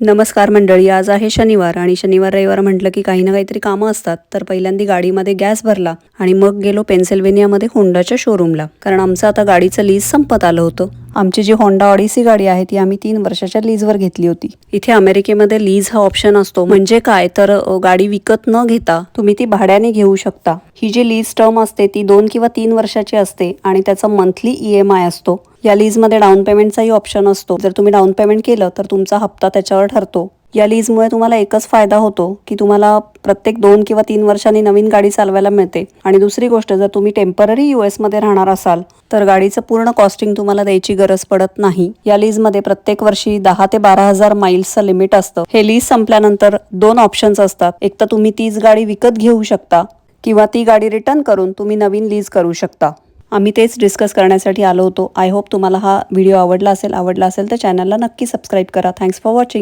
नमस्कार मंडळी, आज आहे शनिवार आणि शनिवार रविवार म्हटलं की काही ना काहीतरी कामं असतात. तर पहिल्यांदा गाडीमध्ये गॅस भरला आणि मग गेलो पेन्सिल्व्हेनियामध्ये होंडाच्या शोरूमला, कारण आमचं आता गाडीचं लीज संपत आलं होतं. आमची जी होंडा ऑडिसी गाडी आहे ती आम्ही 3 वर्षाच्या लीजवर घेतली होती. इथे अमेरिकेमध्ये लीज हा ऑप्शन असतो. म्हणजे काय तर गाडी विकत न घेता तुम्ही ती भाड्याने घेऊ शकता. ही जी लीज टर्म असते ती 2 किंवा 3 वर्षाची असते आणि त्याचा मंथली EMI असतो. या लीजमध्ये डाऊन पेमेंटचाही ऑप्शन असतो. जर तुम्ही डाऊन पेमेंट केलं तर तुमचा हप्ता त्याच्यावर ठरतो. या लीजमुळे तुम्हाला एकच फायदा होतो की तुम्हाला प्रत्येक 2 किंवा 3 वर्षांनी नवीन गाडी चालवायला मिळते. आणि दुसरी गोष्ट, जर तुम्ही टेम्पररी US मध्ये राहणार असाल तर गाडीचं पूर्ण कॉस्टिंग तुम्हाला द्यायची गरज पडत नाही. या लीजमध्ये प्रत्येक वर्षी 10 ते 12,000 माइल्सचं लिमिट असतं. हे लीज संपल्यानंतर 2 ऑप्शन्स असतात. एक तर तुम्ही तीच गाडी विकत घेऊ शकता किंवा ती गाडी रिटर्न करून तुम्ही नवीन लीज करू शकता. आम्ही तेच डिस्कस करण्यासाठी आलो होतो. आय होप तुम्हाला हा व्हिडिओ आवडला असेल तर चॅनलला नक्की सबस्क्राईब करा. Thanks for watching.